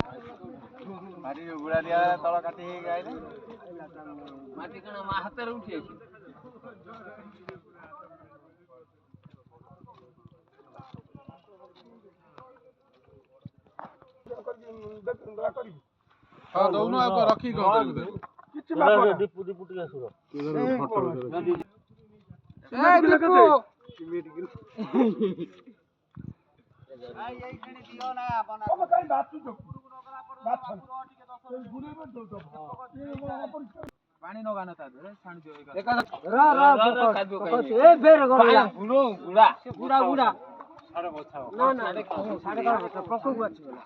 ମାଟି ଗୁଡା ଦିଆ ତଳ କାଟି ହେଇକି ଆଇଲେ ମାଟି କଣ ମା ହାତରେ ଉଠି ଅଛି ହଁ ଦଉନୁ ଆଉ ରଖି କଣ କରିବୁ କିଛି ବାପ ଦୀପୁ ଟିକେ ଆସୁର ଫଟୋ ଏ ଦୀପୁ କିମିତି କି ଭାଇ ଏଇ କ୍ଷଣି ଦିଅ ନା ଆପଣ ତମେ କାଇଁ ବାଚୁଛ ବାଛ ପାଣି ନଗାନ ତା ଦେହରେ ଛାଣି ଦିଅ ଏ ଫେର ଗଲା ଗୁଡା ଗୁଡା ଗୁଡା ସାଡେ ବଛାଅ ନା ନା ସାଡେ କାଢ ପକକୁ ଆସିଗଲା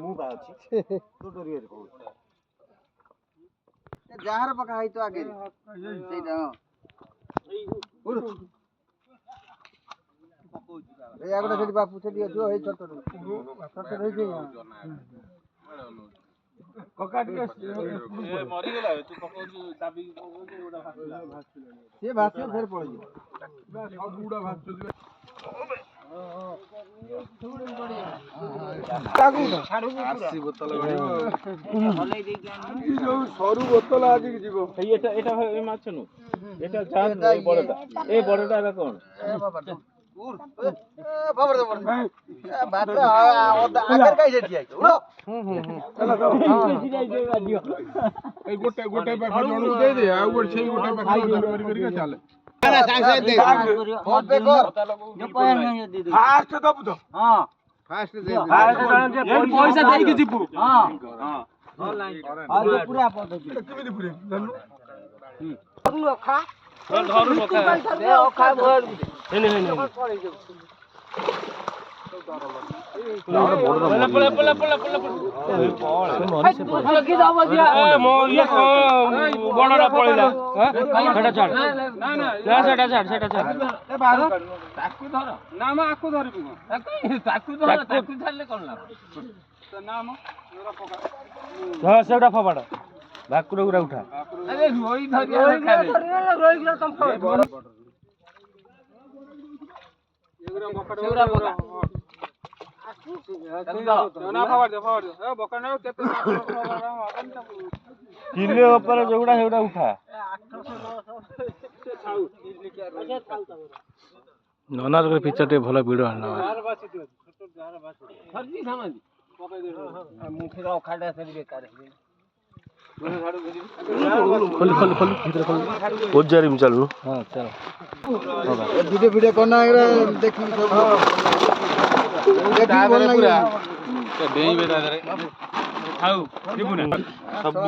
ମୁଁ ବା ଅଛି ତୁ ଡରିଆରେ କହୁଛୁ ଯାହାର ପକା ହେଇতো ଆଗେ ସେଇଟା ଏଇ ଆଗଟା ସେଠି ବାପୁ ସେଠି ଅଛି ଏଇ ଛୋଟ ରହିଛି କକା ଟିକେ ମରିଗଲା ତୁ ପକଉଛୁ ଦାବି ପକଉଛୁ ଗୋଟା ସିଏ ଭାସିବ ଫେର ପଳେଇଯିବ ସବୁ ଗୁଡା ଭାସୁଛି ଆସି ବୋତଲ ଯୋଉ ସରୁ ବୋତଲ ଆଜିକି ଯିବ ଏଟା ଏଟା ଏ ମାଛ ନୁ ଏଟା ଜାନ ବଡଟା ଏ ବଡଟା ଏଟା କଣ ଗୋଟେ ଗୋଟେ ପାଖ ଜଣକୁ ଦେଇଦେ ଆଉ ଗୋଟେ ସେଇ ଗୋଟେ ପାଖ କରିକା ଚାଲେ ଫାଷ୍ଟ ଦବୁ ତ ହଁ ପଇସା ଦେଇକି ଯିବୁ ପୁରା ପଦକ୍ଷେପ କେମିତି ପୁରେ ଅଖା ଧରୁ ପକା ଅଖା ହେନେ ପଳେ ପଳେ ପଳେ ପଳେ ପଳେ କି ଦବ ଦିଆ ଏ ମୋ ଇଏ ବଡଟା ପଳେଇଲା ସେଟା ଛାଡ ନା ନା ସେଟା ଛାଡ ସେଟା ଛାଡ ଏ ବାହାର ତାକୁ ଧର ନା ମ ଆକୁ ଧରିବୁ ତାକୁ ଧର ତାକୁ ଛାଡିଲେ କଣ ଲାଭ ନା ମ ଏରା ପକା ହଁ ସେଟା ଫବାଡ ଭାକୁର ଗୁରା ଉଠା ଆରେ ରୋଇ ଧରିଆ ରୋଇ ଗିଲା ତମ ଏଗୁରା ମକଡ ସେଗୁରା ପକା ନା ଫାୱାର ଦେ ଏ ବକା ନା କେତେ କିଲେ ଉପରେ ଯୋଉଟା ସେଗୁଡା ଉଠା ନନାର ପିଚା ଟିକେ ଭଲ ଭିଡ ଆଣିଲା ଓଜାରି ଚାଲୁ ହଁ ଚାଲ ଭିଡିଓ ଭିଡିଓ करना है देखी सब देखी बोल नहीं है ଡେଇଁବେ ତା ଦେହରେ ଖାଉ ଯିବୁ ନା ସବୁ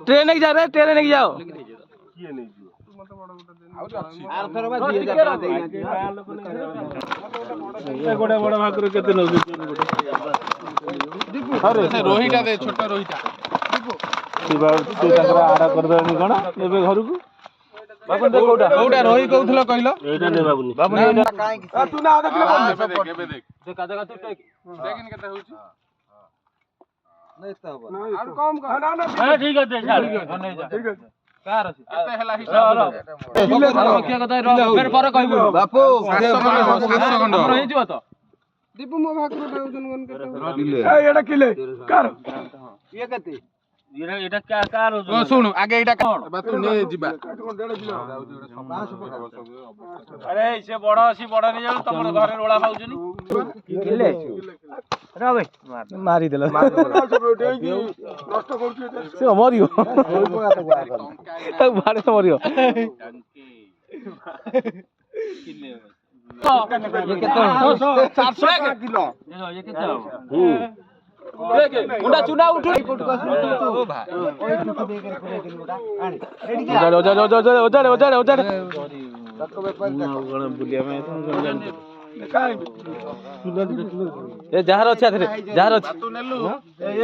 ट्रेन नहीं जा रहे ट्रेन नहीं जाओ गोटे बड़ भाकुर केते रोहिटा दे छोटा रोहिटा आड़ा करदेनी कौन एबे घर को बाबन दे कोटा रोही कहउथलो कहलो एटा दे बाबुनी बाबुनी काहे की तू ना देखले देख देख से कादे का तू देखिन केते होउची नहीं तो अब और कम कर ना ना ठीक है दे छाड़ नहीं जा ठीक है कार अछि केते हला हिसाब रखिया कथा फेर पर कहबो बापू 700 खंड हमर हे जिवो तो दीपू मो भाकुर ओजन गन केते ए एटा किले कार ये केते एटा क्या कार ओ सुन आगे एटा बा तू ने जिबा अरे से बड़ अछि बड़ नै जाउ तमर घरे रोळा खाउछनी किले रे भाई मारी देला नष्ट करछु से मरियो तक बारे मरियो किले ये केतो 400 किलो ये केते देख मुंडा चुना उठू ओ भाई ओई टुकु दे कर पूरे दिन उड़ा आनी ओजाड़े तको व्यापार गण बुलिया में तो जानते काई ए जहार अछि आथरे जहार अछि तू नेलु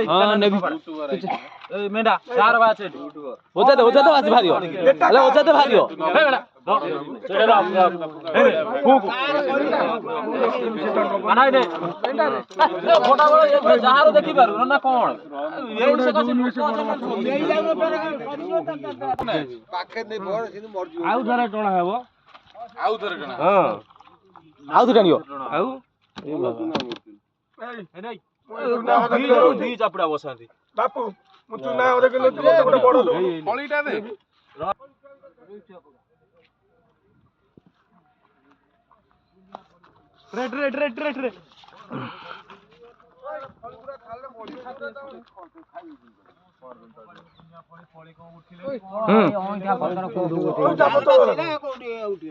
हां नेबी ए मेंढा चार बाछ ओजा दे बाछ भारियो अरे ओजा दे भारियो हे बेटा ଯାହାର ଦେଖିପାରୁ ନା କଣ ଆଉ ଥରେ ଟଣା ହବ ଆଉ ଥରେ ଜଣା ହଁ ଆଉ ଥରେ ଟାଣିବ ଆଉ ଦି ଚାପୁଡା ବସାନ୍ତି ବାପୁ ମୁଁ ଚୁନା ଦେଖିଲେ ଗୋଟେ ବଡ କଳିଟା ଦେ ରେ ଅଇଁଠା ପତ୍ର କୋଉଠି